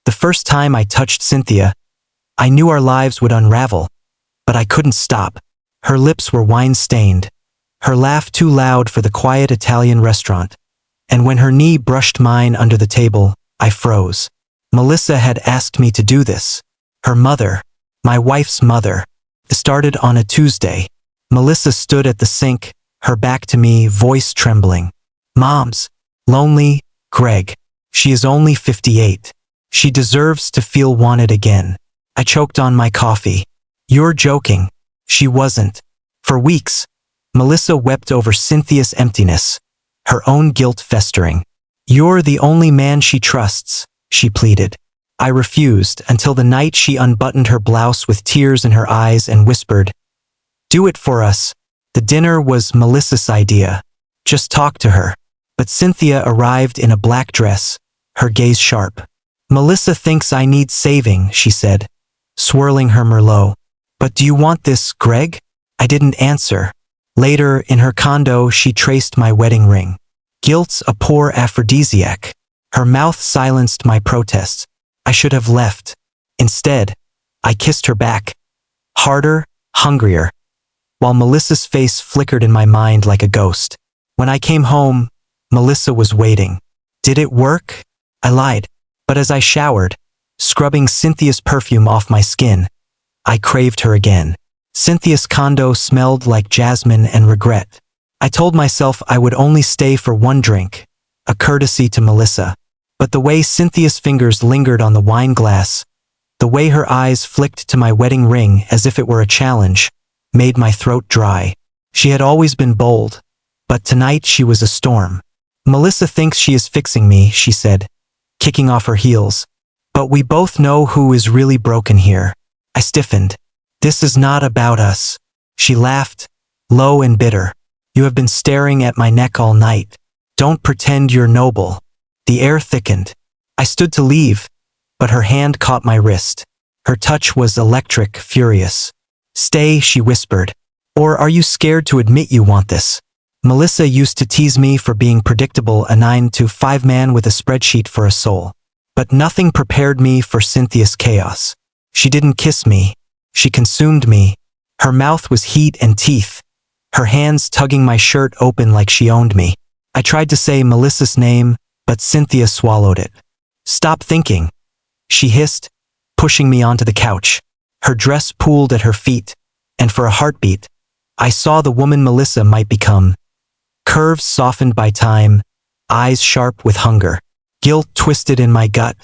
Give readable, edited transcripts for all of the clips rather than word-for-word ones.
The first time I touched Cynthia, I knew our lives would unravel, but I couldn't stop. Her lips were wine-stained, her laugh too loud for the quiet Italian restaurant, and when her knee brushed mine under the table, I froze. Melissa had asked me to do this. Her mother, my wife's mother. It started on a Tuesday. Melissa stood at the sink, her back to me, voice trembling. "Mom's lonely, Greg. She is only 58. She deserves to feel wanted again." I choked on my coffee. "You're joking." She wasn't. For weeks, Melissa wept over Cynthia's emptiness, her own guilt festering. "You're the only man she trusts," she pleaded. I refused until the night she unbuttoned her blouse with tears in her eyes and whispered, "Do it for us." The dinner was Melissa's idea. Just talk to her. But Cynthia arrived in a black dress, her gaze sharp. "Melissa thinks I need saving," she said, swirling her Merlot. "But do you want this, Greg?" I didn't answer. Later, in her condo, she traced my wedding ring. "Guilt's a poor aphrodisiac." Her mouth silenced my protests. I should have left. Instead, I kissed her back. Harder, hungrier, while Melissa's face flickered in my mind like a ghost. When I came home, Melissa was waiting. Did it work? I lied. But as I showered, scrubbing Cynthia's perfume off my skin, I craved her again. Cynthia's condo smelled like jasmine and regret. I told myself I would only stay for one drink, a courtesy to Melissa. But the way Cynthia's fingers lingered on the wine glass, the way her eyes flicked to my wedding ring as if it were a challenge, made my throat dry. She had always been bold, but tonight she was a storm. "Melissa thinks she is fixing me," she said, kicking off her heels. "But we both know who is really broken here." I stiffened. "This is not about us." She laughed, low and bitter. "You have been staring at my neck all night. Don't pretend you're noble." The air thickened. I stood to leave, but her hand caught my wrist. Her touch was electric, furious. "Stay," she whispered. "Or are you scared to admit you want this?" Melissa used to tease me for being predictable, a 9 to 5 man with a spreadsheet for a soul. But nothing prepared me for Cynthia's chaos. She didn't kiss me. She consumed me. Her mouth was heat and teeth, her hands tugging my shirt open like she owned me. I tried to say Melissa's name, but Cynthia swallowed it. "Stop thinking," she hissed, pushing me onto the couch. Her dress pooled at her feet, and for a heartbeat, I saw the woman Melissa might become. Curves softened by time, eyes sharp with hunger. Guilt twisted in my gut,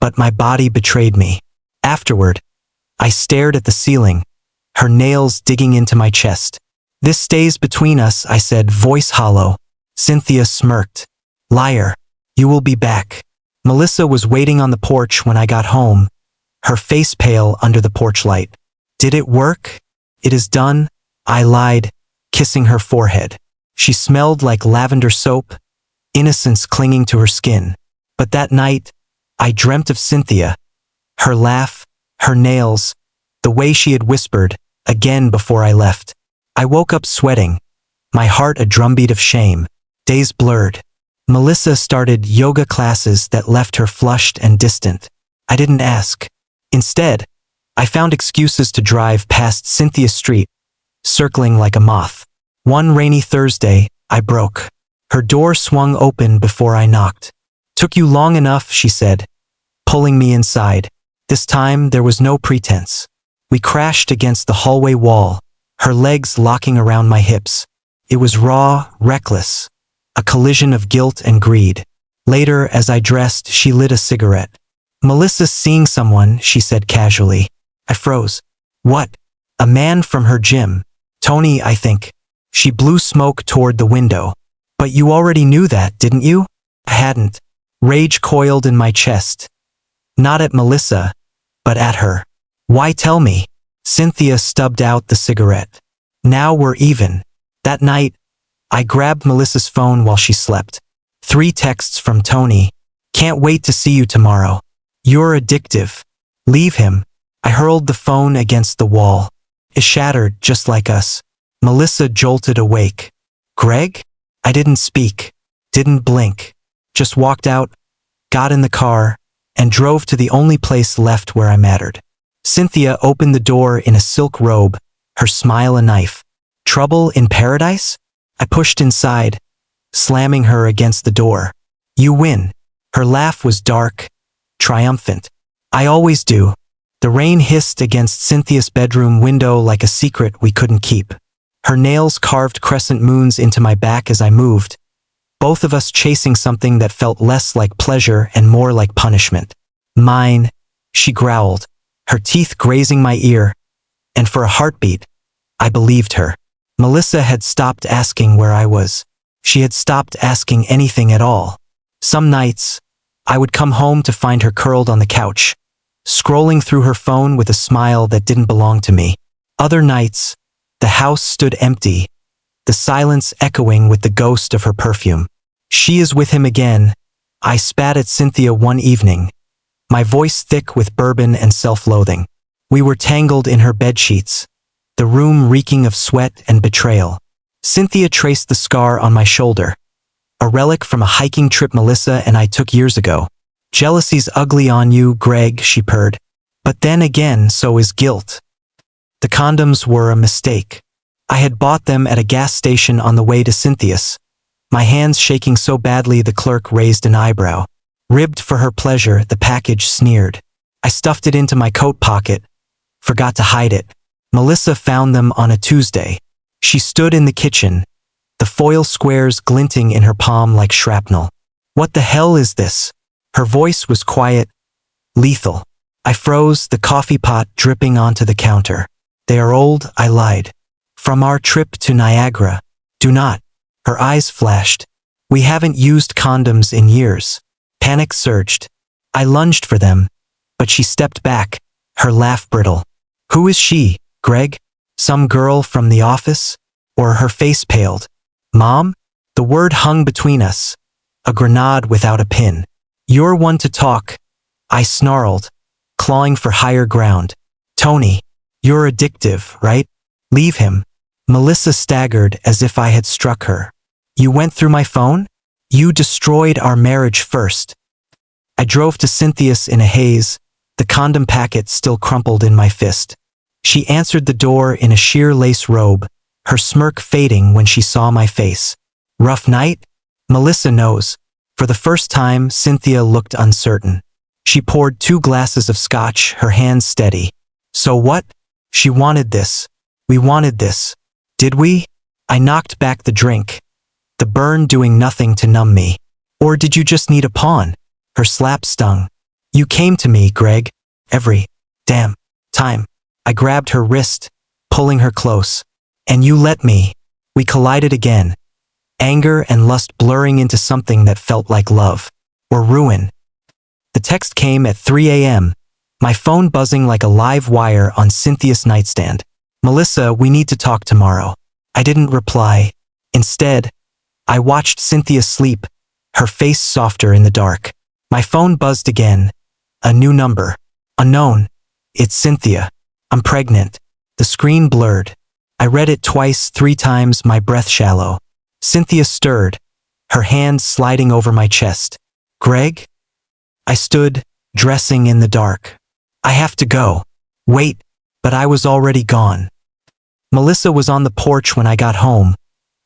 but my body betrayed me. Afterward, I stared at the ceiling, her nails digging into my chest. "This stays between us," I said, voice hollow. Cynthia smirked. "Liar. You will be back." Melissa was waiting on the porch when I got home, her face pale under the porch light. "Did it work?" "It is done," I lied, kissing her forehead. She smelled like lavender soap, innocence clinging to her skin. But that night, I dreamt of Cynthia. Her laugh, her nails, the way she had whispered, again before I left. I woke up sweating, my heart a drumbeat of shame. Days blurred. Melissa started yoga classes that left her flushed and distant. I didn't ask. Instead, I found excuses to drive past Cynthia's street, circling like a moth. One rainy Thursday, I broke. Her door swung open before I knocked. "Took you long enough," she said, pulling me inside. This time, there was no pretense. We crashed against the hallway wall, her legs locking around my hips. It was raw, reckless, a collision of guilt and greed. Later, as I dressed, she lit a cigarette. "Melissa's seeing someone," she said casually. I froze. "What?" "A man from her gym. Tony, I think." She blew smoke toward the window. "But you already knew that, didn't you?" I hadn't. Rage coiled in my chest. Not at Melissa, but at her. "Why tell me?" Cynthia stubbed out the cigarette. "Now we're even." That night, I grabbed Melissa's phone while she slept. 3 texts from Tony. "Can't wait to see you tomorrow. You're addictive. Leave him." I hurled the phone against the wall. It shattered just like us. Melissa jolted awake. "Greg?" I didn't speak, didn't blink, just walked out, got in the car, and drove to the only place left where I mattered. Cynthia opened the door in a silk robe, her smile a knife. Trouble in paradise? I pushed inside, slamming her against the door. You win. Her laugh was dark, triumphant. I always do. The rain hissed against Cynthia's bedroom window like a secret we couldn't keep. Her nails carved crescent moons into my back as I moved, both of us chasing something that felt less like pleasure and more like punishment. Mine, she growled, her teeth grazing my ear, and for a heartbeat, I believed her. Melissa had stopped asking where I was. She had stopped asking anything at all. Some nights, I would come home to find her curled on the couch, scrolling through her phone with a smile that didn't belong to me. Other nights, the house stood empty, the silence echoing with the ghost of her perfume. She is with him again, I spat at Cynthia one evening, my voice thick with bourbon and self-loathing. We were tangled in her bedsheets, the room reeking of sweat and betrayal. Cynthia traced the scar on my shoulder, a relic from a hiking trip Melissa and I took years ago. Jealousy's ugly on you, Greg, she purred. But then again, so is guilt. The condoms were a mistake. I had bought them at a gas station on the way to Cynthia's, my hands shaking so badly the clerk raised an eyebrow. Ribbed for her pleasure, the package sneered. I stuffed it into my coat pocket, forgot to hide it. Melissa found them on a Tuesday. She stood in the kitchen, the foil squares glinting in her palm like shrapnel. What the hell is this? Her voice was quiet, lethal. I froze, the coffee pot dripping onto the counter. They are old, I lied. From our trip to Niagara. Do not. Her eyes flashed. We haven't used condoms in years. Panic surged. I lunged for them, but she stepped back, her laugh brittle. Who is she, Greg? Some girl from the office? Or her face paled. Mom? The word hung between us, a grenade without a pin. You're one to talk, I snarled, clawing for higher ground. Tony, you're addictive, right? Leave him. Melissa staggered as if I had struck her. You went through my phone? You destroyed our marriage first. I drove to Cynthia's in a haze, the condom packet still crumpled in my fist. She answered the door in a sheer lace robe, her smirk fading when she saw my face. Rough night? Melissa knows. For the first time, Cynthia looked uncertain. She poured 2 glasses of scotch, her hands steady. So what? She wanted this. We wanted this. Did we? I knocked back the drink, the burn doing nothing to numb me. Or did you just need a pawn? Her slap stung. You came to me, Greg. Every damn time. I grabbed her wrist, pulling her close. And you let me. We collided again. Anger and lust blurring into something that felt like love. Or ruin. The text came at 3 a.m., my phone buzzing like a live wire on Cynthia's nightstand. Melissa, we need to talk tomorrow. I didn't reply. Instead, I watched Cynthia sleep, her face softer in the dark. My phone buzzed again. A new number. Unknown. It's Cynthia. I'm pregnant. The screen blurred. I read it twice, 3 times, my breath shallow. Cynthia stirred, her hand sliding over my chest. Greg? I stood, dressing in the dark. I have to go. Wait, but I was already gone. Melissa was on the porch when I got home,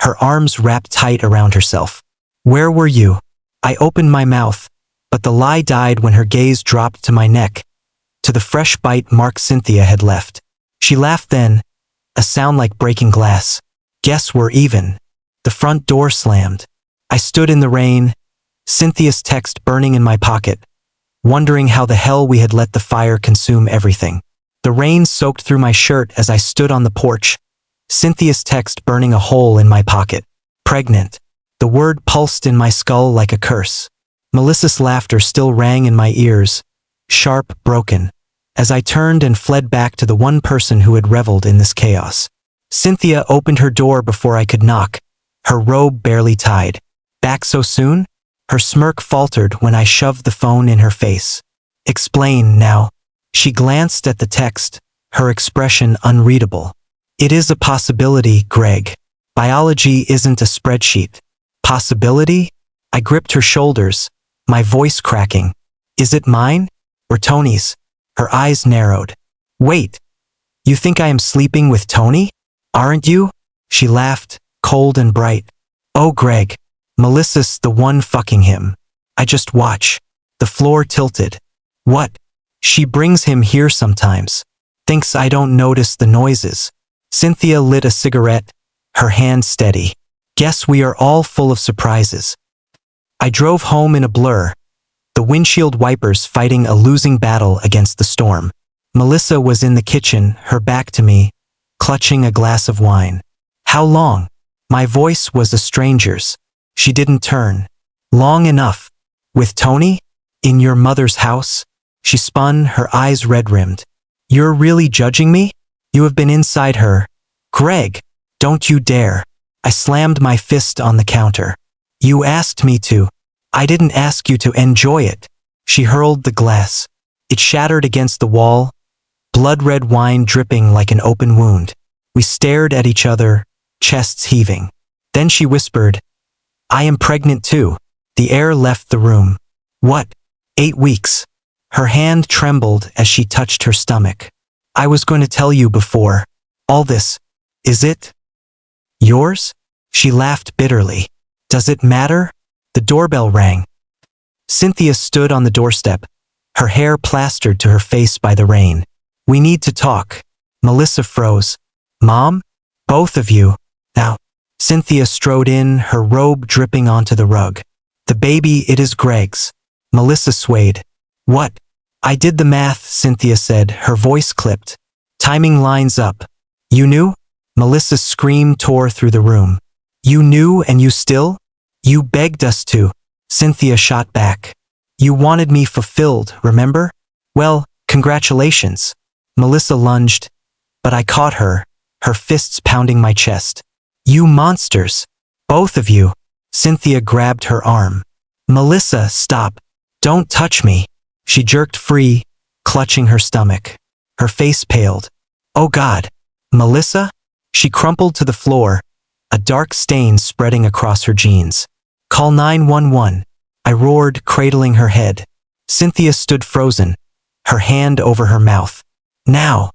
her arms wrapped tight around herself. Where were you? I opened my mouth, but the lie died when her gaze dropped to my neck, to the fresh bite mark Cynthia had left. She laughed then, a sound like breaking glass. Guess we're even. The front door slammed. I stood in the rain, Cynthia's text burning in my pocket, wondering how the hell we had let the fire consume everything. The rain soaked through my shirt as I stood on the porch, Cynthia's text burning a hole in my pocket. Pregnant. The word pulsed in my skull like a curse. Melissa's laughter still rang in my ears, sharp, broken, as I turned and fled back to the one person who had reveled in this chaos. Cynthia opened her door before I could knock, her robe barely tied. Back so soon? Her smirk faltered when I shoved the phone in her face. Explain now. She glanced at the text, her expression unreadable. It is a possibility, Greg. Biology isn't a spreadsheet. Possibility? I gripped her shoulders, my voice cracking. Is it mine? Or Tony's? Her eyes narrowed. Wait, you think I am sleeping with Tony? Aren't you? She laughed, cold and bright. Oh, Greg. Melissa's the one fucking him. I just watch. The floor tilted. What? She brings him here sometimes. Thinks I don't notice the noises. Cynthia lit a cigarette, her hand steady. Guess we are all full of surprises. I drove home in a blur, the windshield wipers fighting a losing battle against the storm. Melissa was in the kitchen, her back to me, clutching a glass of wine. How long? My voice was a stranger's. She didn't turn. Long enough. With Tony? In your mother's house? She spun, her eyes red-rimmed. You're really judging me? You have been inside her. Greg, don't you dare. I slammed my fist on the counter. You asked me to. I didn't ask you to enjoy it. She hurled the glass. It shattered against the wall, blood-red wine dripping like an open wound. We stared at each other, chests heaving. Then she whispered, I am pregnant too. The air left the room. What? 8 weeks. Her hand trembled as she touched her stomach. I was going to tell you before. All this. Is it yours? She laughed bitterly. Does it matter? The doorbell rang. Cynthia stood on the doorstep, her hair plastered to her face by the rain. We need to talk. Melissa froze. Mom? Both of you. Now. Cynthia strode in, her robe dripping onto the rug. The baby, it is Greg's. Melissa swayed. What? I did the math, Cynthia said, her voice clipped. Timing lines up. You knew? Melissa's scream tore through the room. You knew and you still? You begged us to. Cynthia shot back. You wanted me fulfilled, remember? Well, congratulations. Melissa lunged, but I caught her, her fists pounding my chest. You monsters. Both of you. Cynthia grabbed her arm. Melissa, stop. Don't touch me. She jerked free, clutching her stomach. Her face paled. Oh God. Melissa? She crumpled to the floor, a dark stain spreading across her jeans. Call 911. I roared, cradling her head. Cynthia stood frozen, her hand over her mouth. Now.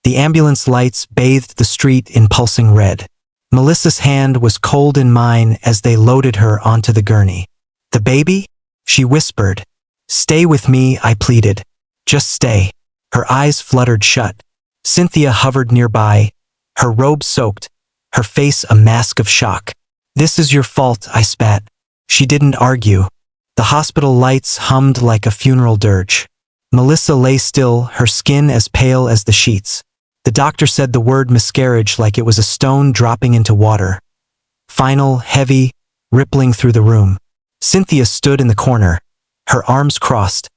The ambulance lights bathed the street in pulsing red. Melissa's hand was cold in mine as they loaded her onto the gurney. The baby? She whispered. Stay with me, I pleaded. Just stay. Her eyes fluttered shut. Cynthia hovered nearby, her robe soaked, her face a mask of shock. This is your fault, I spat. She didn't argue. The hospital lights hummed like a funeral dirge. Melissa lay still, her skin as pale as the sheets. The doctor said the word miscarriage like it was a stone dropping into water. Final, heavy, rippling through the room. Cynthia stood in the corner, her arms crossed,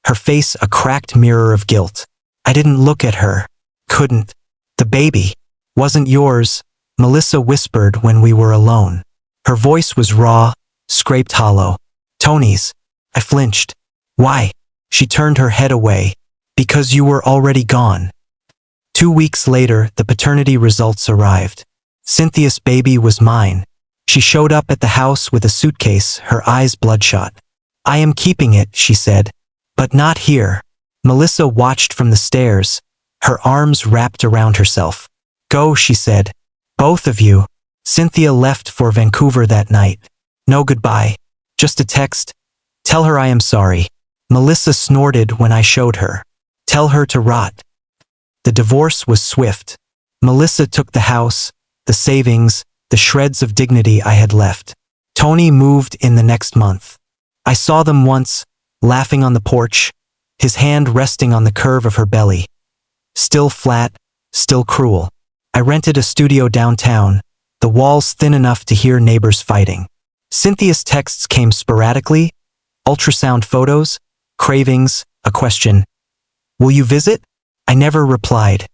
her face a cracked mirror of guilt. I didn't look at her. Couldn't. The baby wasn't yours, Melissa whispered when we were alone. Her voice was raw, scraped hollow. Tony's. I flinched. Why? She turned her head away. Because you were already gone. 2 weeks later, the paternity results arrived. Cynthia's baby was mine. She showed up at the house with a suitcase, her eyes bloodshot. I am keeping it, she said. But not here. Melissa watched from the stairs, her arms wrapped around herself. Go, she said. Both of you. Cynthia left for Vancouver that night. No goodbye. Just a text. Tell her I am sorry. Melissa snorted when I showed her. Tell her to rot. The divorce was swift. Melissa took the house, the savings, the shreds of dignity I had left. Tony moved in the next month. I saw them once, laughing on the porch, his hand resting on the curve of her belly. Still flat, still cruel. I rented a studio downtown, the walls thin enough to hear neighbors fighting. Cynthia's texts came sporadically, ultrasound photos, cravings, a question. Will you visit? I never replied.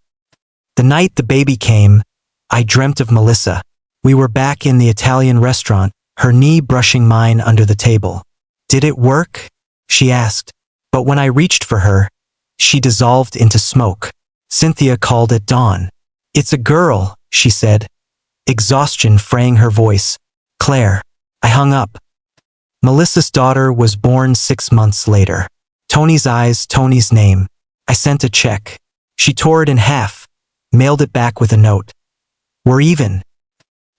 The night the baby came, I dreamt of Melissa. We were back in the Italian restaurant, her knee brushing mine under the table. Did it work? She asked. But when I reached for her, she dissolved into smoke. Cynthia called at dawn. It's a girl, she said, exhaustion fraying her voice. Claire. I hung up. Melissa's daughter was born 6 months later. Tony's eyes, Tony's name. I sent a check. She tore it in half, mailed it back with a note. We're even.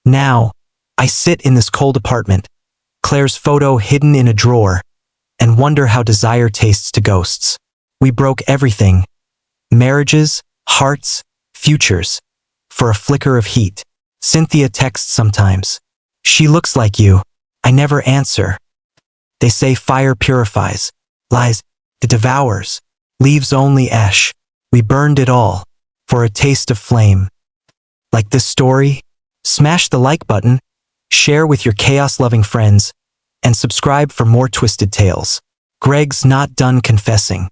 Now, I sit in this cold apartment, Claire's photo hidden in a drawer, and wonder how desire tastes to ghosts. We broke everything. Marriages, hearts, futures. For a flicker of heat. Cynthia texts sometimes. She looks like you. I never answer. They say fire purifies. Lies. It devours. Leaves only ash. We burned it all. For a taste of flame. Like this story? Smash the like button, share with your chaos-loving friends, and subscribe for more twisted tales. Greg's not done confessing.